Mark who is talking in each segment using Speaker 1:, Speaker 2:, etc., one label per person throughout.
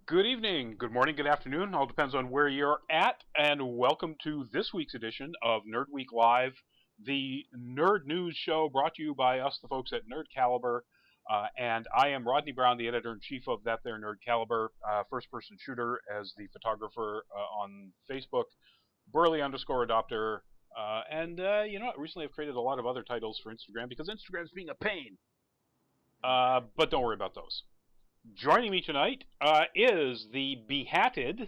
Speaker 1: Good evening, good morning, good afternoon, all depends on where you're at, and welcome to this week's edition of Nerd Week Live, the nerd news show brought to you by us, the folks at Nerd Caliber, and I am Rodney Brown, the editor-in-chief of That There Nerd Caliber, first-person shooter as the photographer on Facebook, Burley_adopter, and recently I've created a lot of other titles for Instagram because Instagram's being a pain, but don't worry about those. Joining me tonight is the behatted.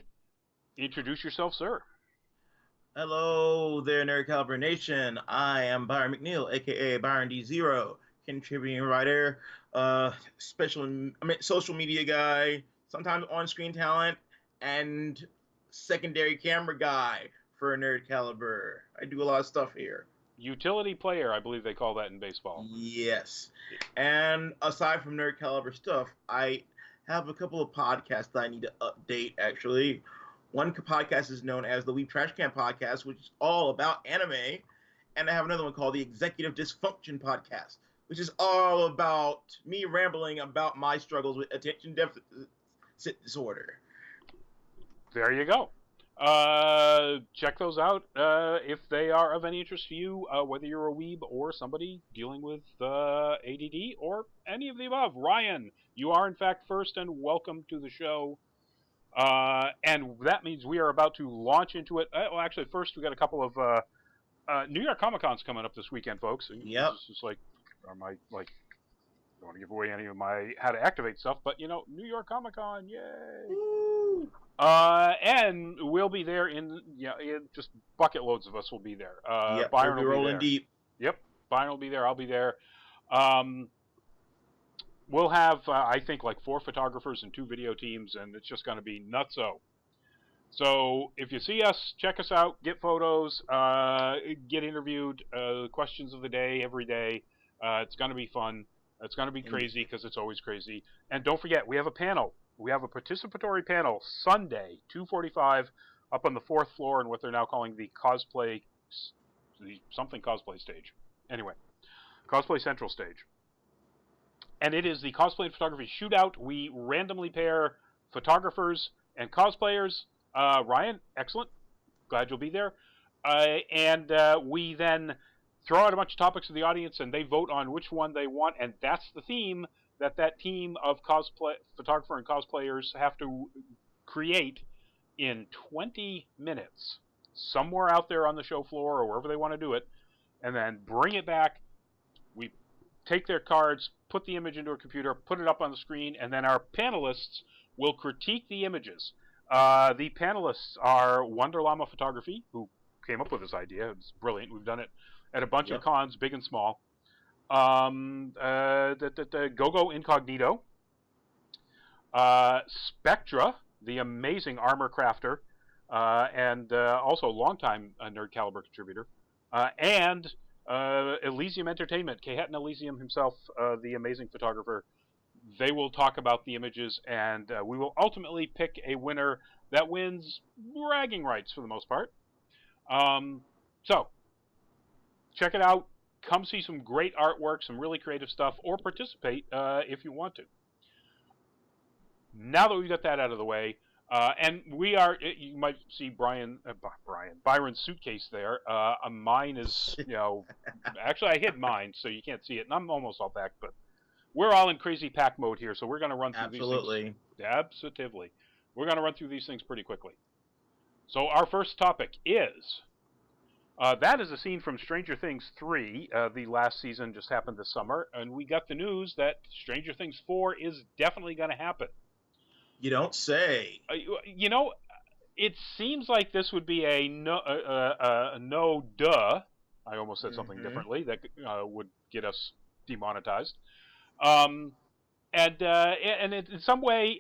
Speaker 1: Introduce yourself, sir.
Speaker 2: Hello there, Nerd Caliber Nation. I am Byron McNeil, aka Byron D0, contributing writer, social media guy, sometimes on-screen talent, and secondary camera guy for Nerd Caliber. I do a lot of stuff here.
Speaker 1: Utility player, I believe they call that in baseball.
Speaker 2: Yes. And aside from Nerd Caliber stuff, I have a couple of podcasts that I need to update, actually. One podcast is known as the Weeb Trash Can Podcast, which is all about anime. And I have another one called the Executive Dysfunction Podcast, which is all about me rambling about my struggles with attention deficit disorder.
Speaker 1: There you go. Check those out if they are of any interest to you, whether you're a weeb or somebody dealing with ADD or any of the above. Ryan, you are in fact first, and welcome to the show. And that means we are about to launch into it. Well, actually, first we got a couple of New York Comic Cons coming up this weekend, folks.
Speaker 2: Yep.
Speaker 1: This is don't want to give away any of my how to activate stuff, but New York Comic Con, yay!
Speaker 2: Woo!
Speaker 1: And we'll be there in just bucket loads of us will be there.
Speaker 2: Yep,
Speaker 1: Byron
Speaker 2: we'll be
Speaker 1: will be
Speaker 2: rolling
Speaker 1: there.
Speaker 2: deep.
Speaker 1: Yep, Byron will be there. I'll be there. We'll have I think like 4 photographers and 2 video teams, and it's just going to be nutso. So if you see us, check us out, get photos, get interviewed, questions of the day every day. It's going to be fun. It's going to be crazy because it's always crazy. And don't forget, we have a panel. We have a participatory panel Sunday, 2:45, up on the 4th floor in what they're now calling the cosplay stage. Anyway, Cosplay Central stage. And it is the cosplay and photography shootout. We randomly pair photographers and cosplayers. Ryan, excellent. Glad you'll be there. And we then throw out a bunch of topics to the audience, and they vote on which one they want, and that's the theme that team of photographer and cosplayers have to create in 20 minutes, somewhere out there on the show floor or wherever they want to do it, and then bring it back. We take their cards, put the image into a computer, put it up on the screen, and then our panelists will critique the images. The panelists are Wonder Llama Photography, who came up with this idea. It's brilliant. We've done it at a bunch of cons, big and small. Go-Go Incognito. Spectra, the amazing armor crafter, and also longtime Nerd Caliber contributor. And Elysium Entertainment, Kehetan Elysium himself, the amazing photographer. They will talk about the images, and we will ultimately pick a winner that wins bragging rights for the most part. So, check it out. Come see some great artwork, some really creative stuff, or participate if you want to. Now that we've got that out of the way, and we are, you might see Byron's suitcase there. Mine is, actually I hid mine, so you can't see it, and I'm almost all back, but we're all in crazy pack mode here, so we're going to run through these things. Absolutely. We're going to run through these things pretty quickly. So our first topic is, that is a scene from Stranger Things 3. The last season just happened this summer, and we got the news that Stranger Things 4 is definitely going to happen.
Speaker 2: You don't say.
Speaker 1: It seems like this would be a no duh. I almost said something differently that would get us demonetized. And in some way,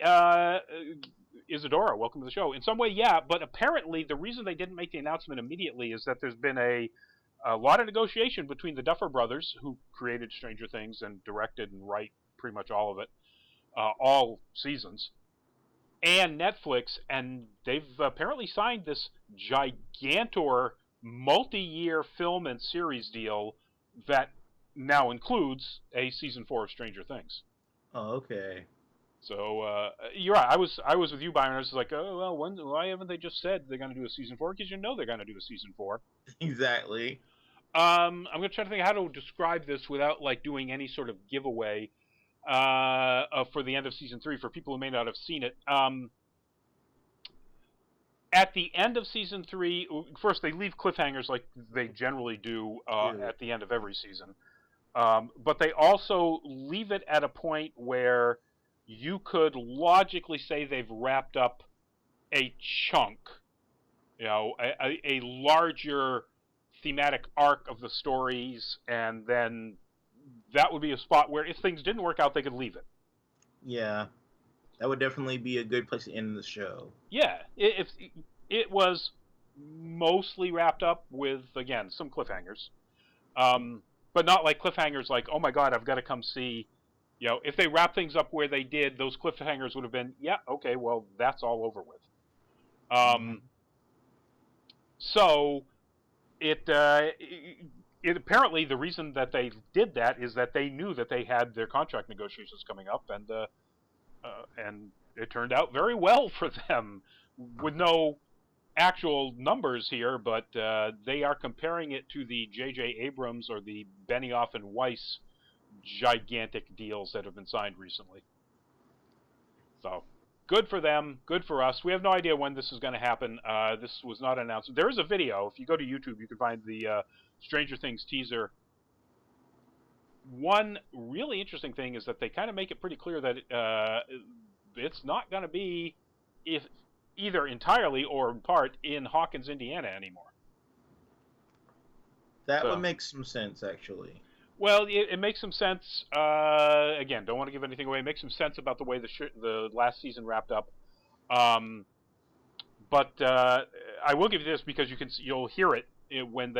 Speaker 1: Isadora, welcome to the show. In some way, yeah, but apparently the reason they didn't make the announcement immediately is that there's been a lot of negotiation between the Duffer Brothers, who created Stranger Things and directed and write pretty much all of it, all seasons, and Netflix, and they've apparently signed this gigantor multi-year film and series deal that now includes a season 4 of Stranger Things.
Speaker 2: Oh, okay.
Speaker 1: So you're right. I was with you, Byron. I was like, oh well, why haven't they just said they're going to do a season 4? Because you know they're going to do a season 4.
Speaker 2: Exactly.
Speaker 1: I'm going to try to think how to describe this without like doing any sort of giveaway for the end of season 3 for people who may not have seen it. At the end of season 3, first they leave cliffhangers like they generally do at the end of every season. But they also leave it at a point where you could logically say they've wrapped up a chunk, a larger thematic arc of the stories, and then that would be a spot where if things didn't work out, they could leave it.
Speaker 2: Yeah, that would definitely be a good place to end the show.
Speaker 1: Yeah, if it was mostly wrapped up with, again, some cliffhangers. But not like cliffhangers like, oh my god, I've got to come see. If they wrap things up where they did, those cliffhangers would have been, yeah, okay, well, that's all over with. So it apparently the reason that they did that is that they knew that they had their contract negotiations coming up, and it turned out very well for them, with no actual numbers here, but they are comparing it to the J.J. Abrams or the Benioff and Weiss gigantic deals that have been signed recently. So, good for them, good for us. We have no idea when this is going to happen. This was not announced. There is a video. If you go to YouTube, you can find the Stranger Things teaser. One really interesting thing is that they kind of make it pretty clear that it's not going to be either entirely or in part in Hawkins, Indiana anymore.
Speaker 2: That would make some sense, actually.
Speaker 1: Well, it makes some sense. Again, don't want to give anything away. It makes some sense about the way the last season wrapped up. But I will give you this because you'll hear it when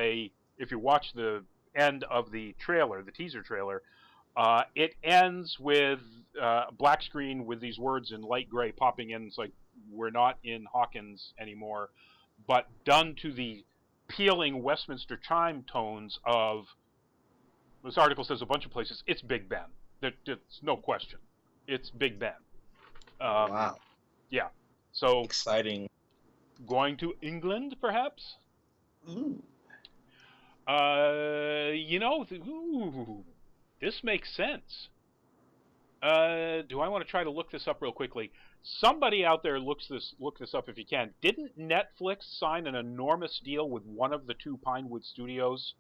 Speaker 1: if you watch the end of the trailer, the teaser trailer. It ends with a black screen with these words in light gray popping in. It's like, we're not in Hawkins anymore, but done to the pealing Westminster chime tones of, this article says a bunch of places, it's Big Ben. It's no question. It's Big Ben.
Speaker 2: Wow.
Speaker 1: Yeah. So
Speaker 2: exciting.
Speaker 1: Going to England, perhaps?
Speaker 2: Ooh.
Speaker 1: This makes sense. Do I want to try to look this up real quickly? Somebody out there look this up if you can. Didn't Netflix sign an enormous deal with one of the two Pinewood studios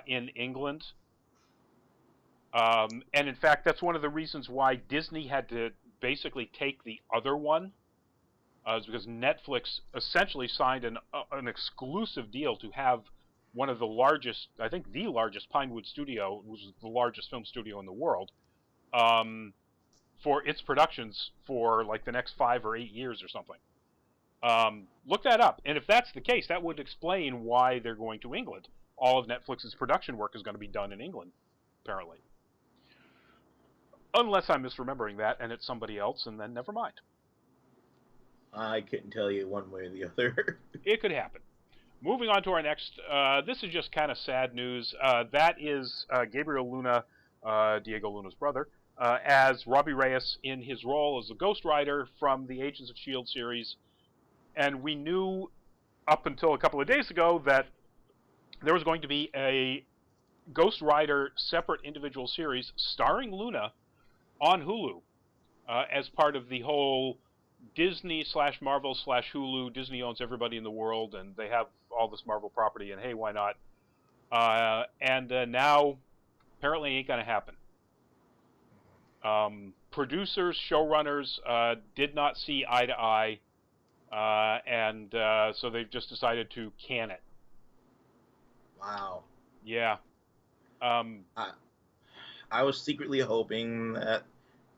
Speaker 1: in England? And in fact, that's one of the reasons why Disney had to basically take the other one. Is because Netflix essentially signed an exclusive deal to have one of the largest, I think the largest Pinewood studio, which is the largest film studio in the world, for its productions for like the next 5 or 8 years or something. Look that up. And if that's the case, that would explain why they're going to England. All of Netflix's production work is going to be done in England, apparently. Unless I'm misremembering that and it's somebody else, and then never mind.
Speaker 2: I couldn't tell you one way or the other.
Speaker 1: It could happen. Moving on to our next, this is just kind of sad news. That is Gabriel Luna, Diego Luna's brother, as Robbie Reyes in his role as a Ghost Rider from the Agents of S.H.I.E.L.D. series. And we knew up until a couple of days ago that there was going to be a Ghost Rider separate individual series starring Luna on Hulu as part of the whole Disney/Marvel/Hulu. Disney owns everybody in the world, and they have all this Marvel property, and hey, why not? And now, apparently, ain't gonna happen. Producers, showrunners did not see eye to eye, and so they've just decided to can it.
Speaker 2: Wow.
Speaker 1: Yeah.
Speaker 2: I was secretly hoping that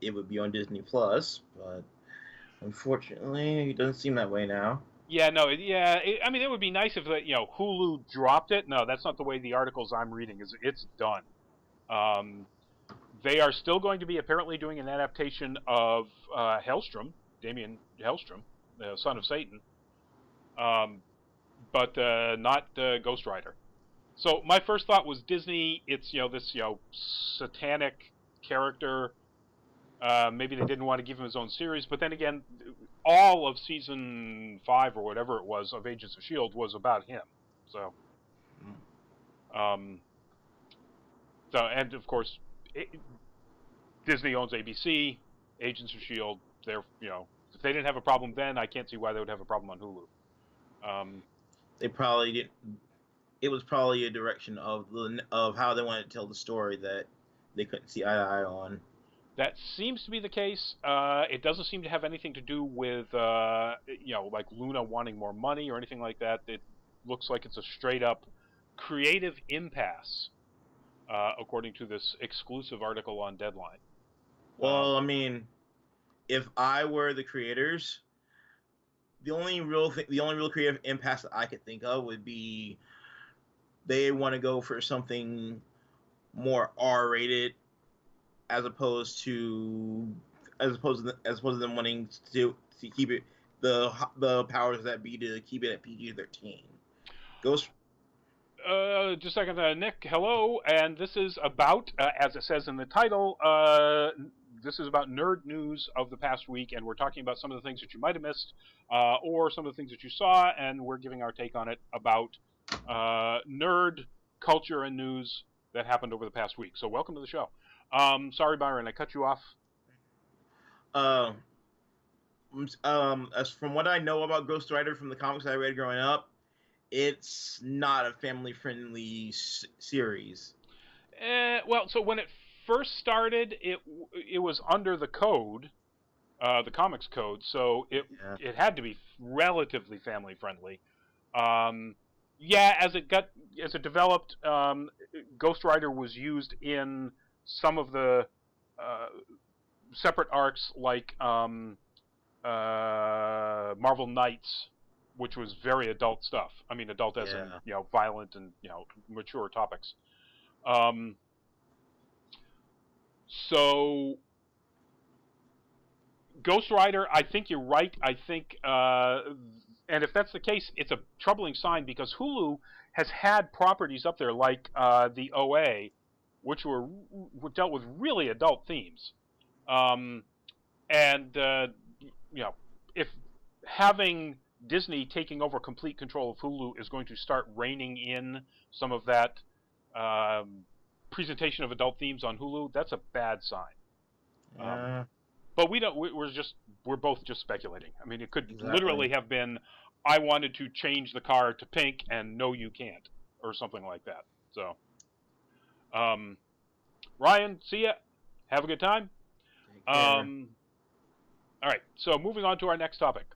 Speaker 2: it would be on Disney Plus, but unfortunately, it doesn't seem that way now.
Speaker 1: Yeah, no, I mean, it would be nice if Hulu dropped it. No, that's not the way the articles I'm reading is. It's done. They are still going to be apparently doing an adaptation of Hellstrom, Damien Hellstrom, the son of Satan, but not Ghost Rider. So my first thought was Disney. It's this satanic character Maybe they didn't want to give him his own series, but then again, all of season 5 or whatever it was of Agents of S.H.I.E.L.D. was about him. So, and of course, Disney owns ABC, Agents of S.H.I.E.L.D. They're, if they didn't have a problem then, I can't see why they would have a problem on Hulu.
Speaker 2: They probably didn't. It was probably a direction of how they wanted to tell the story that they couldn't see eye to eye on.
Speaker 1: That seems to be the case. It doesn't seem to have anything to do with, like Luna wanting more money or anything like that. It looks like it's a straight up creative impasse, according to this exclusive article on Deadline.
Speaker 2: Well, I mean, if I were the creators, the only real creative impasse that I could think of would be they want to go for something more R-rated, as opposed to them wanting to keep it the powers that be to keep it at PG-13. Ghost.
Speaker 1: Just a second, Nick. Hello, and this is about, as it says in the title, this is about nerd news of the past week, and we're talking about some of the things that you might have missed, or some of the things that you saw, and we're giving our take on it about nerd culture and news that happened over the past week. So welcome to the show. Sorry, Byron, I cut you off.
Speaker 2: As from what I know about Ghost Rider from the comics I read growing up, it's not a family-friendly series.
Speaker 1: Well, so when it first started, it was under the code, the comics code, so it had to be relatively family-friendly. As it developed, Ghost Rider was used in some of the separate arcs, like Marvel Knights, which was very adult stuff. I mean, adult as in violent and mature topics. So Ghost Rider, I think you're right. I think, and if that's the case, it's a troubling sign, because Hulu has had properties up there like the OA, which dealt with really adult themes, if having Disney taking over complete control of Hulu is going to start reining in some of that presentation of adult themes on Hulu, that's a bad sign. But we don't. We're both just speculating. I mean, it could literally have been, I wanted to change the car to pink, and no, you can't, or something like that. So, Ryan, see ya. Have a good time. All right. So, moving on to our next topic.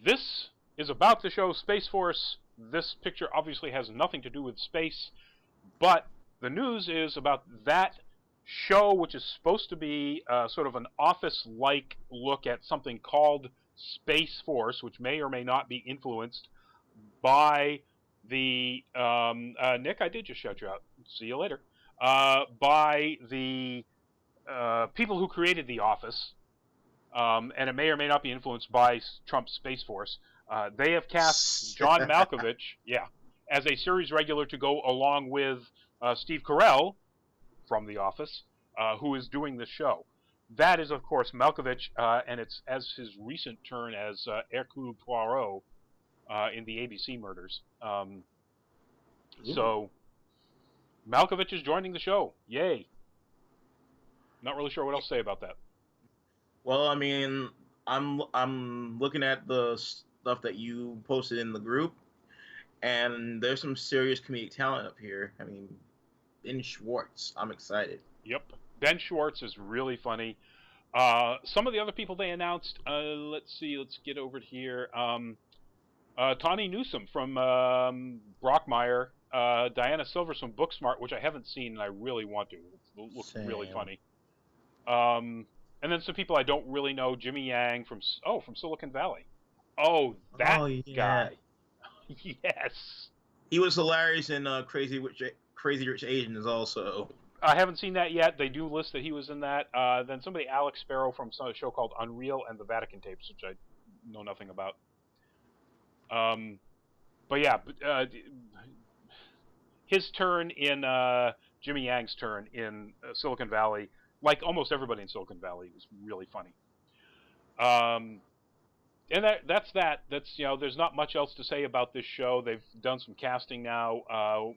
Speaker 1: This is about the show Space Force. This picture obviously has nothing to do with space, but the news is about that show, which is supposed to be sort of an office-like look at something called Space Force, which may or may not be influenced by the Nick, I did just shout you out. See you later. By the people who created The Office, and it may or may not be influenced by Trump's Space Force. They have cast John Malkovich, as a series regular to go along with Steve Carell from The Office, who is doing the show. That is, of course, Malkovich, and it's as his recent turn as Hercule Poirot in the ABC murders. So, Malkovich is joining the show. Yay. Not really sure what else to say about that.
Speaker 2: Well, I mean, I'm looking at the stuff that you posted in the group, and there's some serious comedic talent up here. I mean, Ben Schwartz. I'm excited.
Speaker 1: Yep. Ben Schwartz is really funny. Some of the other people they announced, let's get over here. Tawny Newsome from Brockmire. Diana Silvers from Booksmart, which I haven't seen and I really want to. It looks really funny. And then some people I don't really know. Jimmy Yang from Silicon Valley. Oh, that guy. Yes.
Speaker 2: He was hilarious in Crazy Rich Asians also.
Speaker 1: I haven't seen that yet. They do list that he was in that. Then somebody, Alex Sparrow from a show called Unreal and the Vatican Tapes, which I know nothing about. But yeah, his turn in Jimmy Yang's turn in Silicon Valley like almost everybody in Silicon Valley was really funny. And that's that. That's there's not much else to say about this show. They've done some casting now. I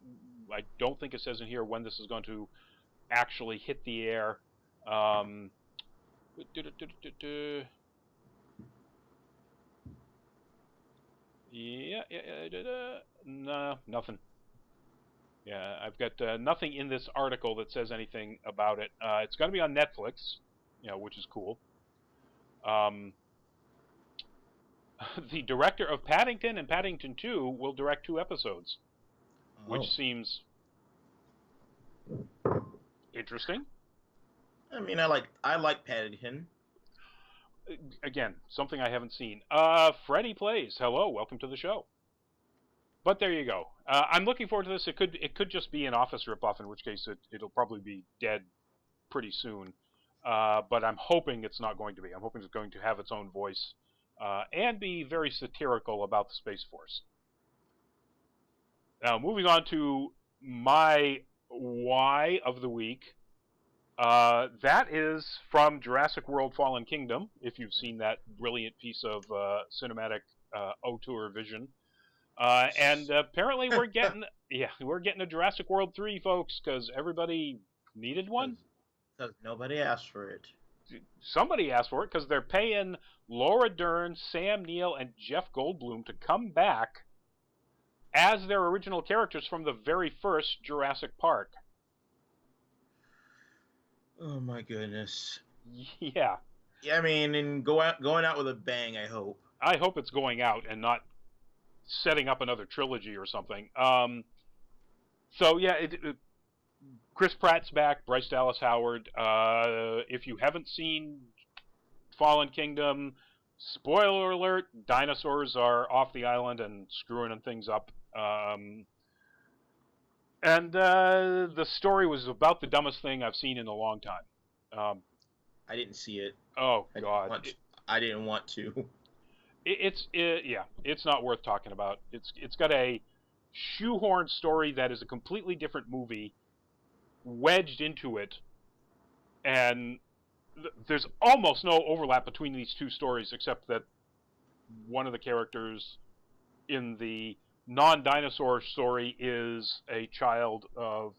Speaker 1: don't think it says in here when this is going to actually hit the air. No, nothing. Yeah, I've got nothing in this article that says anything about it. It's going to be on Netflix, which is cool. The director of Paddington and Paddington 2 will direct 2 episodes, which seems interesting.
Speaker 2: I mean, I like Paddington.
Speaker 1: Again, something I haven't seen. Freddy Plays. Hello, welcome to the show. But there you go. I'm looking forward to this. It could just be an Office ripoff, in which case it'll probably be dead pretty soon. But I'm hoping it's not going to be. I'm hoping it's going to have its own voice and be very satirical about the Space Force. Now, moving on to my why of the week. That is from Jurassic World: Fallen Kingdom. If you've seen that brilliant piece of cinematic auteur vision. And apparently we're getting a Jurassic World 3, folks, because everybody needed one.
Speaker 2: Because nobody asked for it.
Speaker 1: Somebody asked for it because they're paying Laura Dern, Sam Neill, and Jeff Goldblum to come back as their original characters from the very first Jurassic Park.
Speaker 2: Oh my goodness.
Speaker 1: Yeah.
Speaker 2: Yeah, I mean, and going out with a bang, I hope.
Speaker 1: I hope it's going out and not setting up another trilogy or something. So yeah, Chris Pratt's back, Bryce Dallas Howard. If you haven't seen Fallen Kingdom, spoiler alert, dinosaurs are off the island and screwing things up. And the story was about the dumbest thing I've seen in a long time.
Speaker 2: I didn't see it.
Speaker 1: Oh, God.
Speaker 2: I didn't want to.
Speaker 1: It's not worth talking about. It's got a shoehorned story that is a completely different movie wedged into it, and there's almost no overlap between these two stories, except that one of the characters in the non-dinosaur story is a child of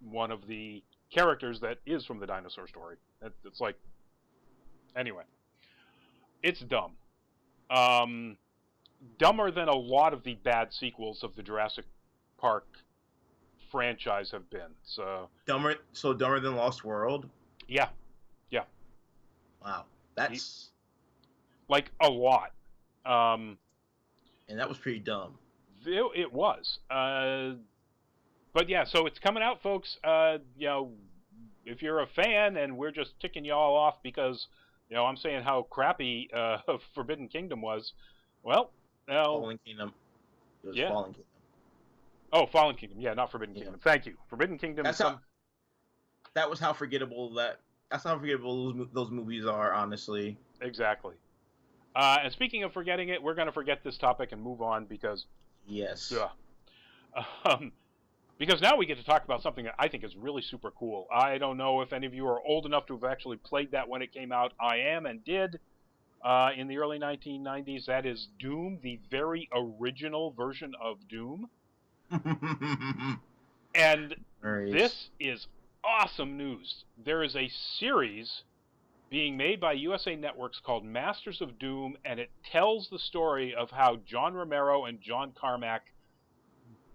Speaker 1: one of the characters that is from the dinosaur story. It's like, anyway, it's dumb. Dumber than a lot of the bad sequels of the Jurassic Park franchise have been. So
Speaker 2: dumber than Lost World?
Speaker 1: Yeah.
Speaker 2: Wow. That's
Speaker 1: like a lot.
Speaker 2: And that was pretty dumb.
Speaker 1: It was. But yeah, so it's coming out, folks. If you're a fan and we're just ticking y'all off because I'm saying how crappy Forbidden Kingdom was. Well,
Speaker 2: Fallen Kingdom. It was Fallen Kingdom.
Speaker 1: Oh, Fallen Kingdom. Yeah, not Forbidden Kingdom. Thank you. Forbidden Kingdom.
Speaker 2: That was how forgettable those movies are, honestly.
Speaker 1: Exactly. And speaking of forgetting it, we're going to forget this topic and move on because.
Speaker 2: Yes.
Speaker 1: Because now we get to talk about something that I think is really super cool. I don't know if any of you are old enough to have actually played that when it came out. I am and did in the early 1990s. That is Doom, the very original version of Doom. And This is awesome news. There is a series being made by USA Networks called Masters of Doom, and it tells the story of how John Romero and John Carmack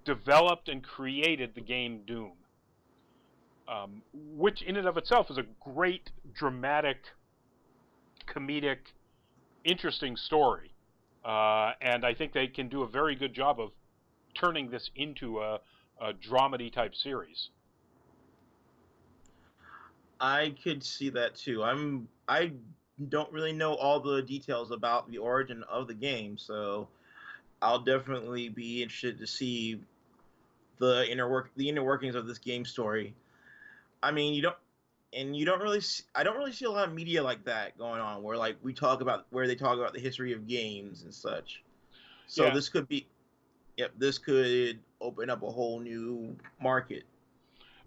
Speaker 1: developed and created the game Doom, which in and of itself is a great, dramatic, comedic, interesting story. And I think they can do a very good job of turning this into a dramedy type series.
Speaker 2: I could see that too. I don't really know all the details about the origin of the game, so I'll definitely be interested to see the inner workings of this game story. I mean, I don't really see a lot of media like that going on where they talk about the history of games and such. So this could open up a whole new market.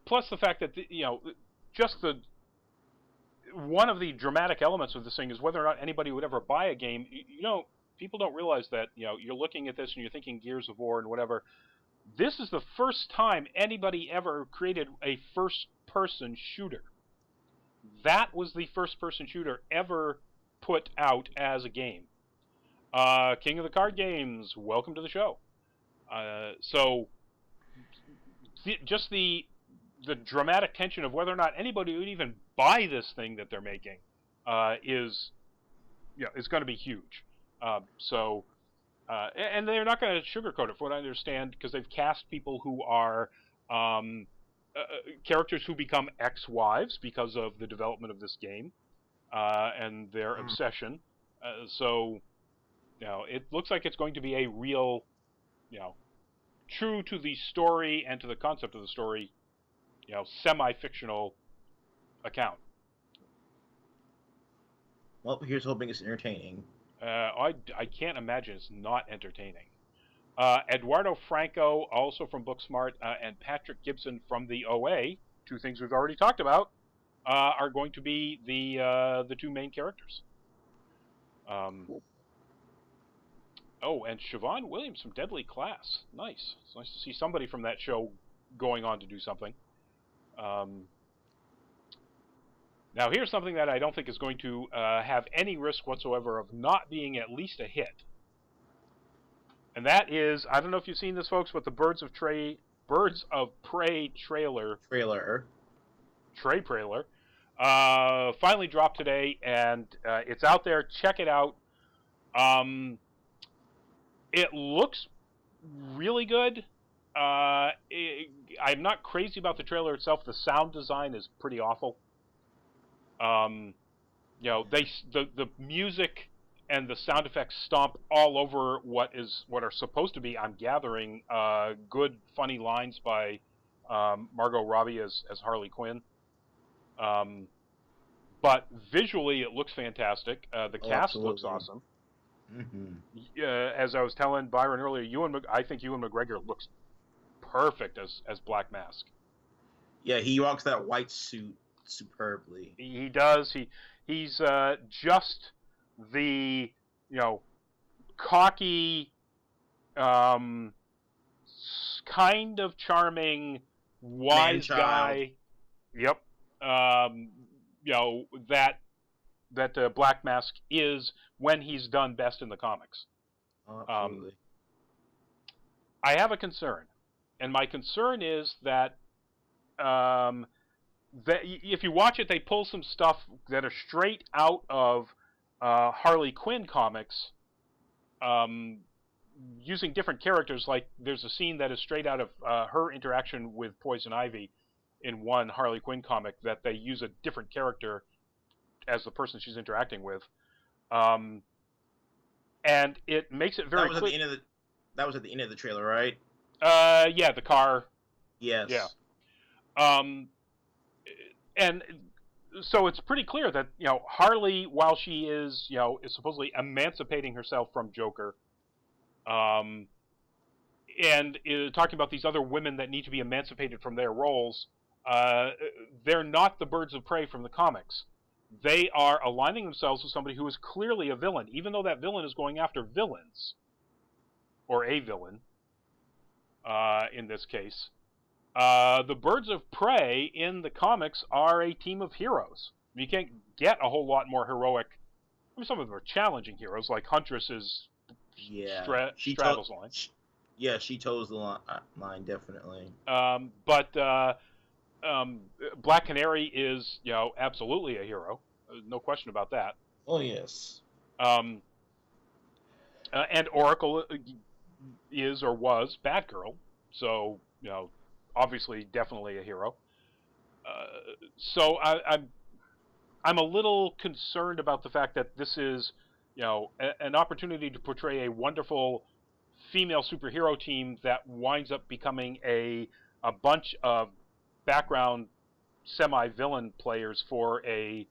Speaker 1: Plus the fact that just the one of the dramatic elements of this thing is whether or not anybody would ever buy a game. People don't realize that, you're looking at this and you're thinking Gears of War and whatever. This is the first time anybody ever created a first-person shooter. That was the first-person shooter ever put out as a game. King of the Card Games, welcome to the show. Just the dramatic tension of whether or not anybody would even buy this thing that they're making is going to be huge. And they're not going to sugarcoat it, from what I understand, because they've cast people who are characters who become ex-wives because of the development of this game and their obsession. It looks like it's going to be a real, true to the story and to the concept of the story, semi-fictional account.
Speaker 2: Well, here's hoping it's entertaining.
Speaker 1: I can't imagine it's not entertaining. Eduardo Franco, also from Booksmart, and Patrick Gibson from the OA, two things we've already talked about, are going to be the two main characters. And Siobhan Williams from Deadly Class. Nice. It's nice to see somebody from that show going on to do something. Now, here's something that I don't think is going to have any risk whatsoever of not being at least a hit. And that is, I don't know if you've seen this, folks, but the Birds of Prey trailer. Finally dropped today, and it's out there. Check it out. It looks really good. I'm not crazy about the trailer itself. The sound design is pretty awful. The music and the sound effects stomp all over what are supposed to be, I'm gathering, good, funny lines by Margot Robbie as Harley Quinn. But visually, it looks fantastic. The cast looks awesome.
Speaker 2: Mm-hmm.
Speaker 1: As I was telling Byron earlier, I think Ewan McGregor looks perfect as Black Mask.
Speaker 2: Yeah, he rocks that white suit superbly.
Speaker 1: He does. He's just the cocky, kind of charming, wise guy. Yep. That Black Mask is when he's done best in the comics.
Speaker 2: Absolutely.
Speaker 1: I have a concern, and my concern is that if you watch it, they pull some stuff that are straight out of Harley Quinn comics, using different characters. Like, there's a scene that is straight out of her interaction with Poison Ivy in one Harley Quinn comic that they use a different character as the person she's interacting with. And it makes it very clear.
Speaker 2: That was at the end of the trailer, right?
Speaker 1: Yeah, the car.
Speaker 2: Yes.
Speaker 1: Yeah. And so it's pretty clear that, Harley, while she is supposedly emancipating herself from Joker, and talking about these other women that need to be emancipated from their roles, they're not the Birds of Prey from the comics. They are aligning themselves with somebody who is clearly a villain, even though that villain is going after villains, or a villain, in this case. The Birds of Prey in the comics are a team of heroes. You can't get a whole lot more heroic. I mean, some of them are challenging heroes, like Huntress's straddles line.
Speaker 2: Yeah, she toes the line, definitely.
Speaker 1: But Black Canary is, absolutely a hero. No question about that.
Speaker 2: Oh, yes.
Speaker 1: And Oracle is or was Batgirl, so, obviously, definitely a hero. So I'm a little concerned about the fact that this is, an opportunity to portray a wonderful female superhero team that winds up becoming a bunch of background semi-villain players for a,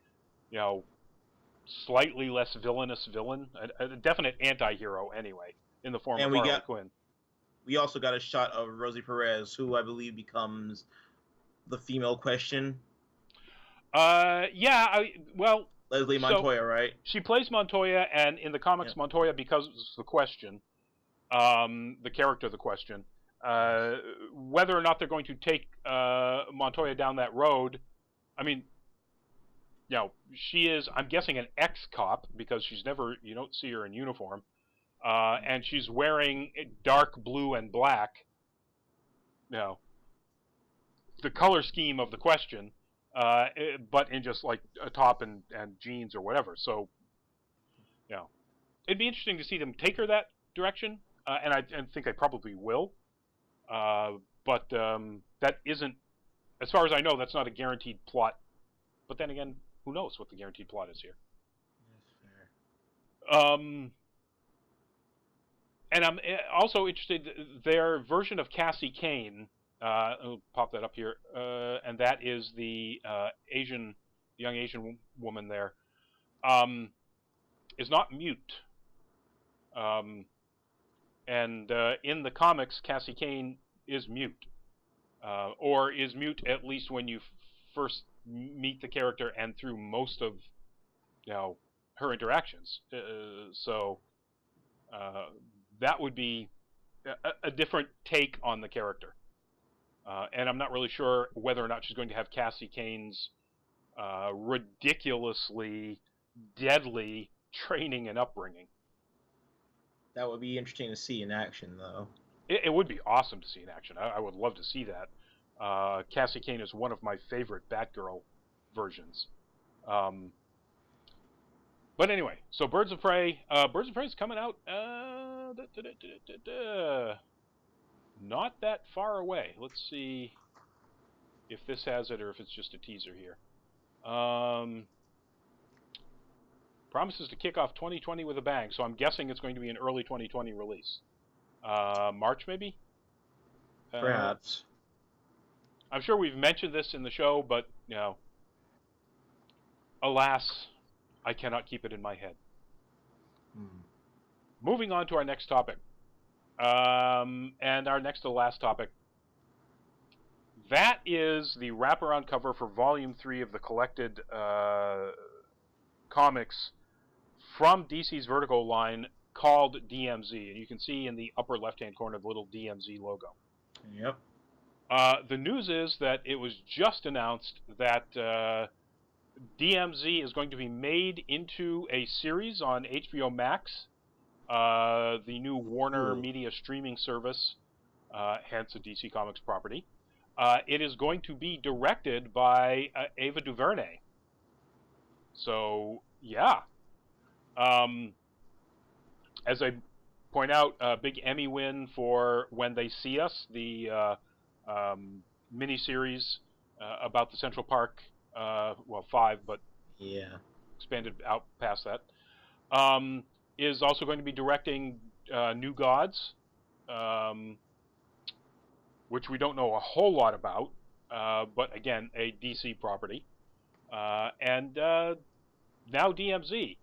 Speaker 1: slightly less villainous villain, a definite anti-hero anyway, in the form of Harley Quinn.
Speaker 2: We also got a shot of Rosie Perez, who I believe becomes the female Question.
Speaker 1: Yeah. Well,
Speaker 2: Leslie
Speaker 1: so
Speaker 2: Montoya, right?
Speaker 1: she plays Montoya, and in the comics,
Speaker 2: Yep.
Speaker 1: Montoya becomes the Question, the character, the Question.
Speaker 2: Yes.
Speaker 1: Whether or not they're going to take Montoya down that road, I mean, she is, I'm guessing, an ex-cop because you don't see her in uniform, and she's wearing dark blue and black, you know, the color scheme of the Question, but in just like a top and jeans or whatever. So, it'd be interesting to see them take her that direction, and I think they probably will. But that isn't, as far as I know, that's not a guaranteed plot. But then again, who knows what the guaranteed plot is here?
Speaker 2: That's fair.
Speaker 1: And I'm also interested their version of Cassie Kane. I'll pop that up here, and that is the young Asian woman there. Is not mute. And in the comics, Cassie Kane is mute, or is mute at least when you first meet the character and through most of her interactions. So that would be a different take on the character. And I'm not really sure whether or not she's going to have Cassie Kane's ridiculously deadly training and upbringing.
Speaker 2: That would be interesting to see in action, though.
Speaker 1: It would be awesome to see in action. I would love to see that. Cassie Kane is one of my favorite Batgirl versions. But anyway, so Birds of Prey. Birds of Prey is coming out not that far away. Let's see if this has it or if it's just a teaser here. Promises to kick off 2020 with a bang, so I'm guessing it's going to be an early 2020 release. March, maybe?
Speaker 2: Perhaps.
Speaker 1: I'm sure we've mentioned this in the show, but, alas, I cannot keep it in my head. Moving on to our next topic. And our next to last topic. That is the wraparound cover for Volume 3 of the collected comics from DC's Vertigo line called DMZ. And you can see in the upper left-hand corner the little DMZ logo.
Speaker 2: Yep.
Speaker 1: The news is that it was just announced that DMZ is going to be made into a series on HBO Max, the new Warner Media streaming service, hence a DC Comics property. It is going to be directed by Ava DuVernay. So, yeah. As I point out, a big Emmy win for When They See Us, the miniseries about the Central Park, 5, but expanded out past that. Is also going to be directing New Gods, which we don't know a whole lot about, but again, a DC property. And now DMZ.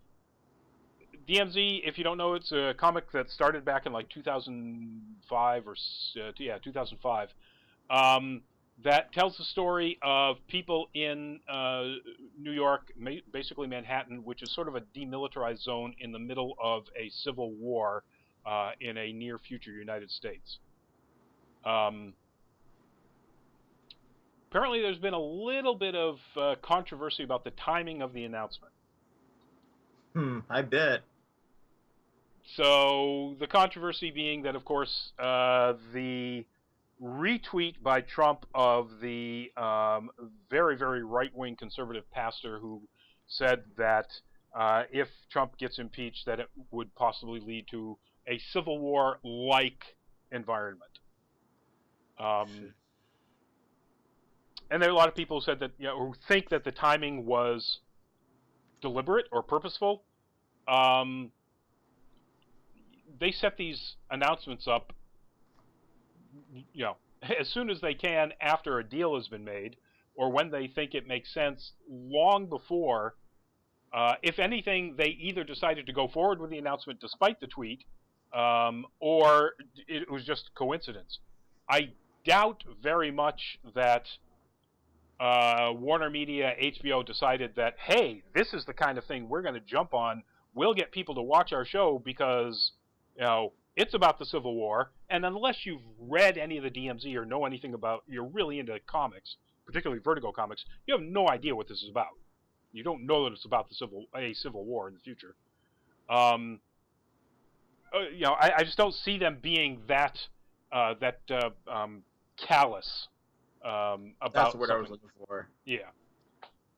Speaker 1: DMZ, if you don't know, it's a comic that started back in like 2005 2005. That tells the story of people in New York, basically Manhattan, which is sort of a demilitarized zone in the middle of a civil war in a near future United States. Apparently there's been a little bit of controversy about the timing of the announcement.
Speaker 2: I bet.
Speaker 1: So the controversy being that, of course, the retweet by Trump of the very, very right-wing conservative pastor who said that if Trump gets impeached, that it would possibly lead to a civil war-like environment. And there are a lot of people who said that, who think that the timing was deliberate or purposeful. They set these announcements up, as soon as they can after a deal has been made, or when they think it makes sense, long before. If anything, they either decided to go forward with the announcement despite the tweet, or it was just coincidence. I doubt very much that Warner Media, HBO decided that, hey, this is the kind of thing we're going to jump on. We'll get people to watch our show because, it's about the Civil War. And unless you've read any of the DMZ or know anything about, you're really into comics, particularly Vertigo comics, you have no idea what this is about. You don't know that it's about a civil war in the future. I just don't see them being that callous about
Speaker 2: That's the word
Speaker 1: something.
Speaker 2: I was looking for.
Speaker 1: Yeah.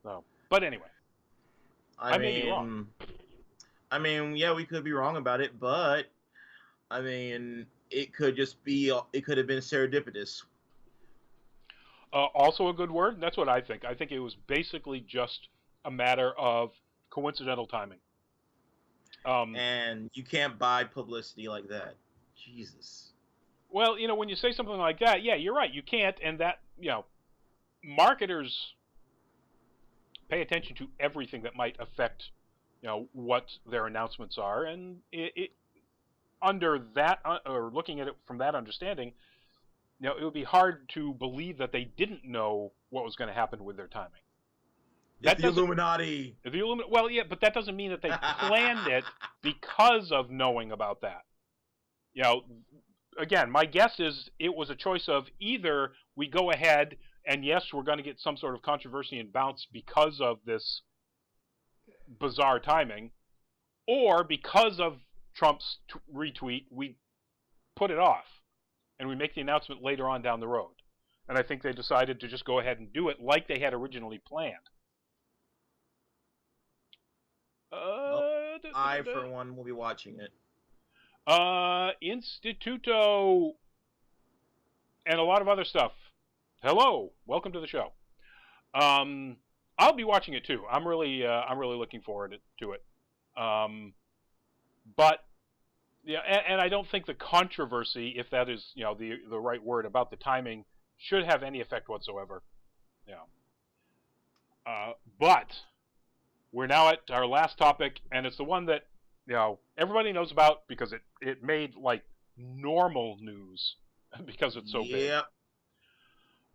Speaker 1: So, but anyway, I may be wrong.
Speaker 2: I mean, yeah, we could be wrong about it, but I mean, it could have been serendipitous.
Speaker 1: Also a good word. That's what I think. I think it was basically just a matter of coincidental timing.
Speaker 2: And you can't buy publicity like that. Jesus.
Speaker 1: Well, when you say something like that, yeah, you're right. You can't, and that, marketers pay attention to everything that might affect, what their announcements are, and under that, or looking at it from that understanding, it would be hard to believe that they didn't know what was going to happen with their timing.
Speaker 2: It's the Illuminati.
Speaker 1: Well, yeah, but that doesn't mean that they planned it because of knowing about that. Again, my guess is it was a choice of either we go ahead and yes, we're going to get some sort of controversy and bounce because of this bizarre timing, or because of Trump's retweet, we put it off and we make the announcement later on down the road. And I think they decided to just go ahead and do it like they had originally planned.
Speaker 2: I, for one, will be watching it.
Speaker 1: Instituto and a lot of other stuff. Hello, welcome to the show. I'll be watching it too. I'm really looking forward to it. But yeah, and I don't think the controversy, if that is the right word about the timing, should have any effect whatsoever. But we're now at our last topic, and it's the one that everybody knows about because it made like normal news because it's so big.
Speaker 2: Yep.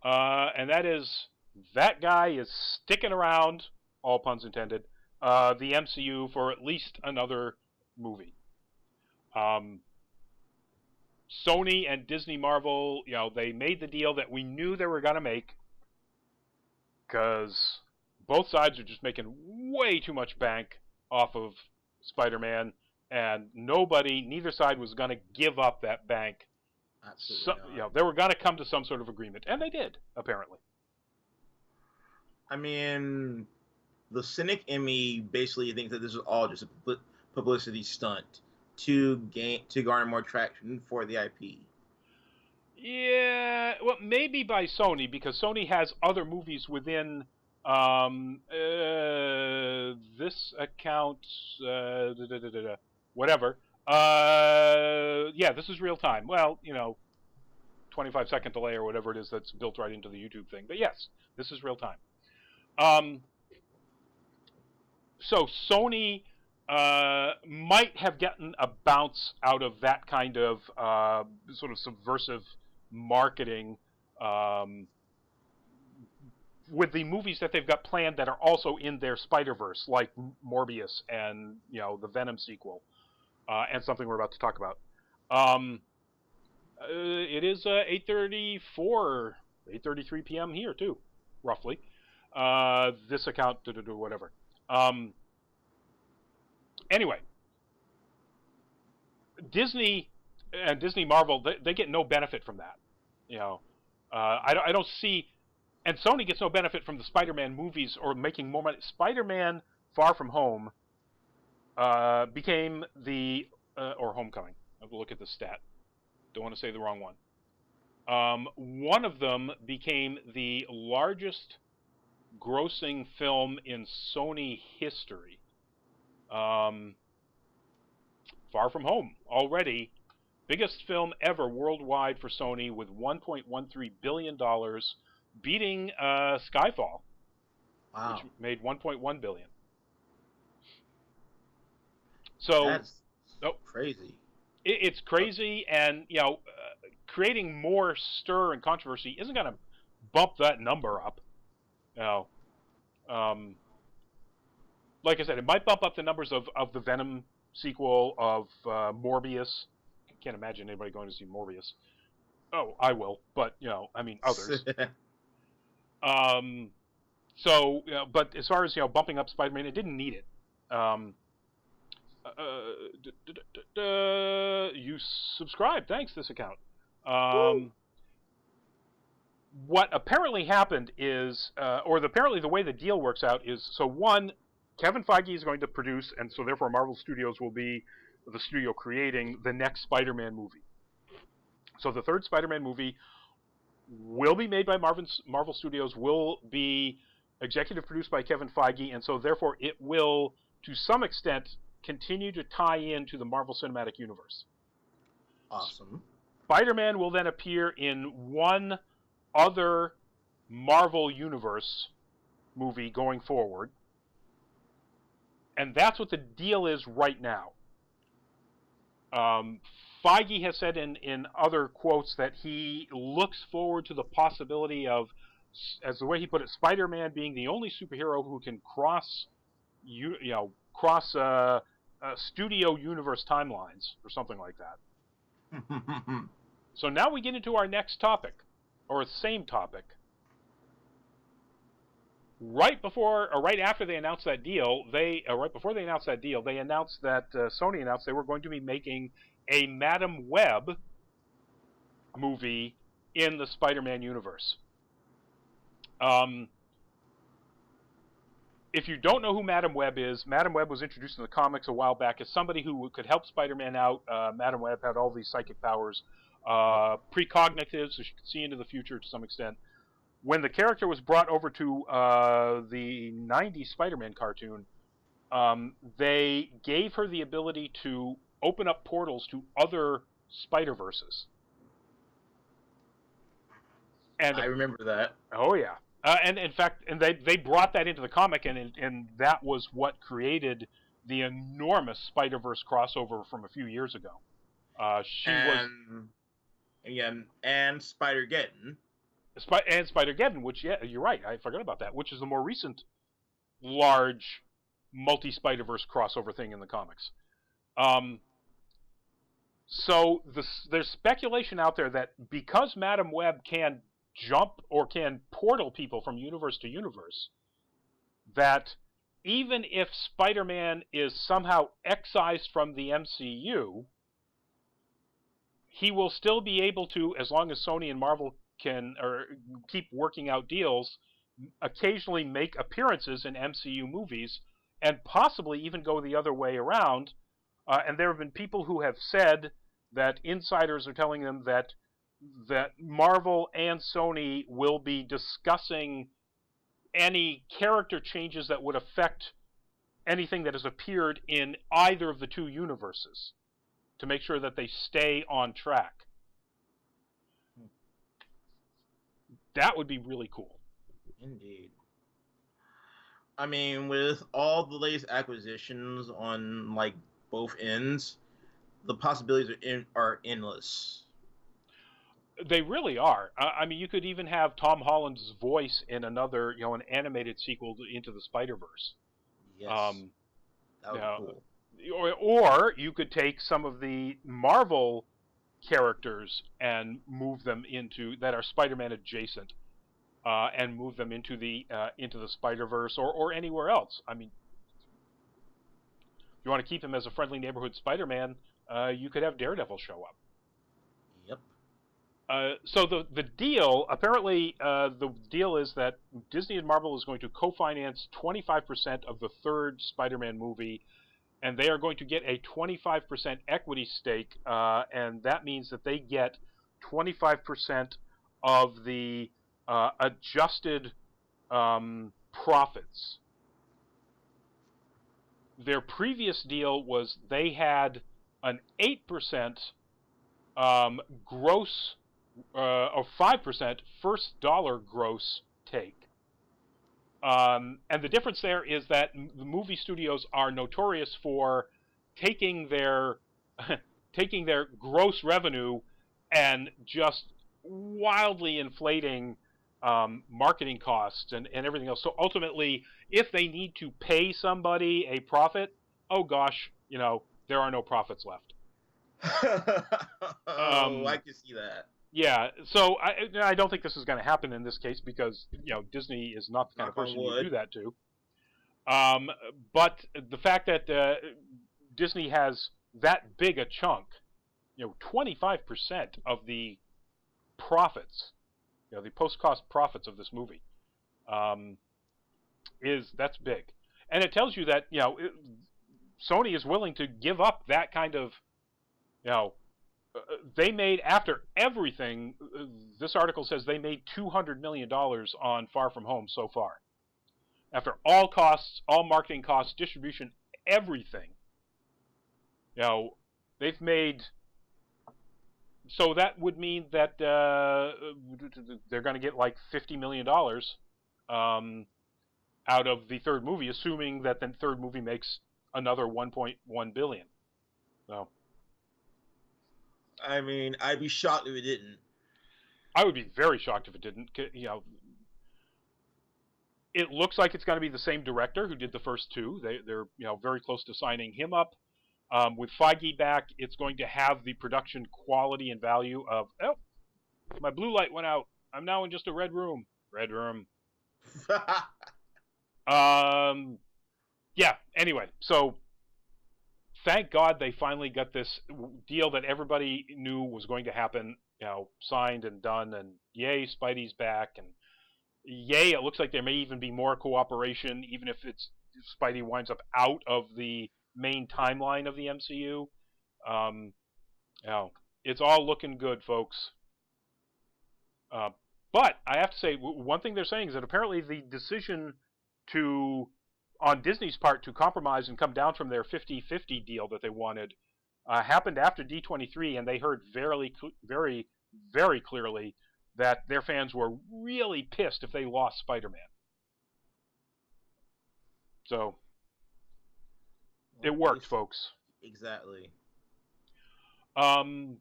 Speaker 1: And that is that guy is sticking around, all puns intended, the MCU for at least another movie. Sony and Disney Marvel, they made the deal that we knew they were going to make because both sides are just making way too much bank off of Spider-Man, and neither side was going to give up that bank.
Speaker 2: Absolutely not.
Speaker 1: They were going to come to some sort of agreement, and they did, apparently.
Speaker 2: I mean, the cynic in me basically thinks that this is all just a publicity stunt to garner more traction for the IP.
Speaker 1: Yeah, well, maybe by Sony, because Sony has other movies within this account, whatever. Yeah, this is real time. Well, 25-second delay or whatever it is that's built right into the YouTube thing. But yes, this is real time. So Sony might have gotten a bounce out of that kind of sort of subversive marketing with the movies that they've got planned that are also in their Spider-Verse, like Morbius and the Venom sequel, and something we're about to talk about. It is 8:33 p.m. here too, roughly. This account, whatever. Anyway, Disney and Disney Marvel, they get no benefit from that. I don't see, and Sony gets no benefit from the Spider-Man movies or making more money. Spider-Man Far From Home became or Homecoming. I have to look at the stat. Don't want to say the wrong one. One of them became the largest grossing film in Sony history. Far From Home, already biggest film ever worldwide for Sony with $1.13 billion, beating Skyfall,
Speaker 2: Wow.
Speaker 1: which made $1.1 billion. So
Speaker 2: that's crazy.
Speaker 1: It's crazy, and creating more stir and controversy isn't going to bump that number up. Now, like I said, it might bump up the numbers of the Venom sequel, of Morbius. I can't imagine anybody going to see Morbius. Oh, I will, but I mean others. So, but as far as bumping up Spider-Man, it didn't need it. You subscribe. Thanks, this account. What apparently happened is, apparently the way the deal works out is, so one, Kevin Feige is going to produce, and so therefore Marvel Studios will be the studio creating the next Spider-Man movie. So the third Spider-Man movie will be made by Marvel Studios, will be executive produced by Kevin Feige, and so therefore it will, to some extent, continue to tie into the Marvel Cinematic Universe.
Speaker 2: Awesome.
Speaker 1: Spider-Man will then appear in one other Marvel Universe movie going forward, and that's what the deal is right now. Feige has said in other quotes that he looks forward to the possibility of, as the way he put it, Spider-Man being the only superhero who can cross studio universe timelines or something like that. So now we get into our next topic, or same topic. Right after they announced that deal, they announced that Sony announced they were going to be making a Madam Web movie in the Spider-Man universe. If you don't know who Madam Web is, Madam Web was introduced in the comics a while back as somebody who could help Spider-Man out. Madam Web had all these psychic powers, precognitive, so she could see into the future to some extent. When the character was brought over to the 90s Spider-Man cartoon, they gave her the ability to open up portals to other Spider-Verses. And
Speaker 2: I remember that.
Speaker 1: Oh yeah, and in fact, they brought that into the comic, and that was what created the enormous Spider-Verse crossover from a few years ago.
Speaker 2: And Spider-Geddon.
Speaker 1: And Spider-Geddon, which, yeah, you're right, I forgot about that, which is the more recent large multi-Spider-Verse crossover thing in the comics. So there's speculation out there that because Madam Web can jump or can portal people from universe to universe, that even if Spider-Man is somehow excised from the MCU, he will still be able to, as long as Sony and Marvel can keep working out deals, occasionally make appearances in MCU movies, and possibly even go the other way around. And there have been people who have said that insiders are telling them that Marvel and Sony will be discussing any character changes that would affect anything that has appeared in either of the two universes to make sure that they stay on track. That would be really cool.
Speaker 2: Indeed. I mean, with all the latest acquisitions on like both ends, the possibilities are endless.
Speaker 1: They really are. I mean, you could even have Tom Holland's voice in another, an animated sequel Into the Spider-Verse.
Speaker 2: Yes. That would be
Speaker 1: cool. Or you could take some of the Marvel characters and move them into that are Spider-Man adjacent, and move them into the Spider-Verse or anywhere else. I mean, if you want to keep him as a friendly neighborhood Spider-Man, you could have Daredevil show up.
Speaker 2: Yep.
Speaker 1: So the deal, apparently, the deal is that Disney and Marvel is going to co-finance 25% of the third Spider-Man movie, and they are going to get a 25% equity stake, and that means that they get 25% of the adjusted profits. Their previous deal was they had an 8% gross, or 5% first dollar gross take. And the difference there is that the movie studios are notorious for taking their gross revenue and just wildly inflating marketing costs and everything else. So ultimately, if they need to pay somebody a profit, oh gosh, there are no profits left.
Speaker 2: Oh, I can see that.
Speaker 1: Yeah, so I don't think this is going to happen in this case because Disney is not the kind of
Speaker 2: Knock on
Speaker 1: person you
Speaker 2: wood.
Speaker 1: do that to. But the fact that Disney has that big a chunk, 25% of the profits, the post-cost profits of this movie, that's big, and it tells you that Sony is willing to give up that kind of, they made, after everything, this article says they made $200 million on Far From Home so far. After all costs, all marketing costs, distribution, everything, they've made. So that would mean that they're going to get like $50 million out of the third movie, assuming that the third movie makes another $1.1 billion. So,
Speaker 2: I mean, I'd be shocked if it didn't.
Speaker 1: I would be very shocked if it didn't. It looks like it's going to be the same director who did the first two. They're very close to signing him up. With Feige back, it's going to have the production quality and value of, my blue light went out. I'm now in just a red room. Red room. Yeah, anyway, so thank God they finally got this deal that everybody knew was going to happen, signed and done, and yay, Spidey's back, and yay, it looks like there may even be more cooperation, even if Spidey winds up out of the main timeline of the MCU. It's all looking good, folks. But I have to say, one thing they're saying is that apparently the decision on Disney's part to compromise and come down from their 50-50 deal that they wanted happened after D23, and they heard very, very, very clearly that their fans were really pissed if they lost Spider-Man. So it worked, folks.
Speaker 2: Exactly.
Speaker 1: And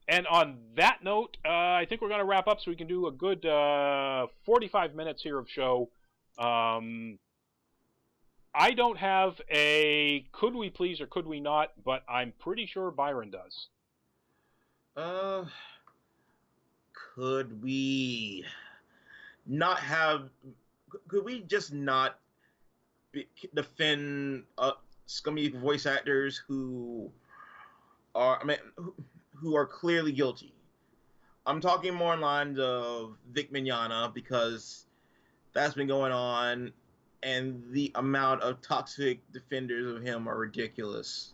Speaker 1: on that note, I think we're going to wrap up so we can do a good 45 minutes here of show. I don't have a could we please or could we not, but I'm pretty sure Byron does.
Speaker 2: Could we not have? Could we just not defend scummy voice actors who are clearly guilty? I'm talking more in lines of Vic Mignogna, because that's been going on, and the amount of toxic defenders of him are ridiculous.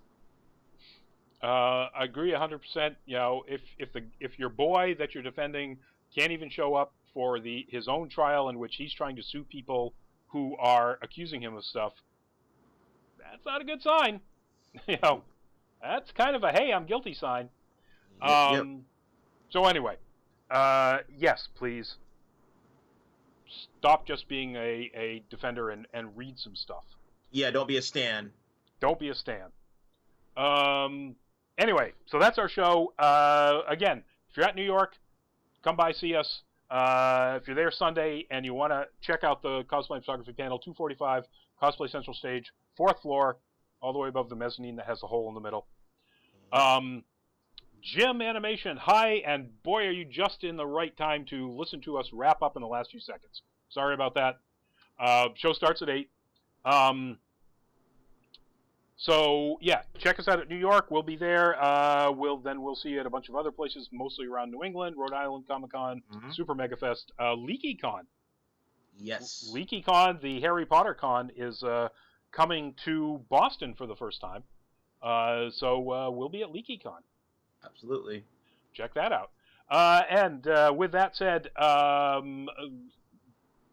Speaker 1: I agree 100%. If your boy that you're defending can't even show up for his own trial in which he's trying to sue people who are accusing him of stuff, that's not a good sign. That's kind of a hey, I'm guilty sign.
Speaker 2: Yep.
Speaker 1: So anyway, yes, please stop just being a defender and read some stuff.
Speaker 2: Yeah, don't be a stan.
Speaker 1: Don't be a stan. Anyway, so that's our show. Again, if you're at New York, come by, see us. If you're there Sunday and you want to check out the Cosplay Photography Panel, 245 Cosplay Central Stage, 4th floor, all the way above the mezzanine that has a hole in the middle. Jim Animation, hi, and boy, are you just in the right time to listen to us wrap up in the last few seconds. Sorry about that. Show starts at 8. So yeah, check us out at New York. We'll be there. We'll see you at a bunch of other places, mostly around New England, Rhode Island Comic Con, Super Mega Fest, LeakyCon.
Speaker 2: Yes.
Speaker 1: LeakyCon, the Harry Potter con, is coming to Boston for the first time. So we'll be at LeakyCon.
Speaker 2: Absolutely.
Speaker 1: Check that out. And with that said, Byron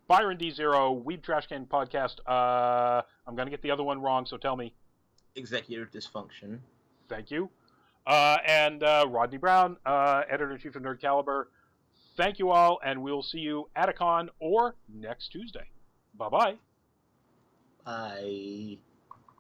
Speaker 1: D0, Weeb Trash Can Podcast. I'm going to get the other one wrong, so tell me.
Speaker 2: Executive Dysfunction.
Speaker 1: Thank you. And Rodney Brown, Editor-in-Chief of Nerd Caliber. Thank you all, and we'll see you at a con or next Tuesday. Bye-bye.
Speaker 2: Bye.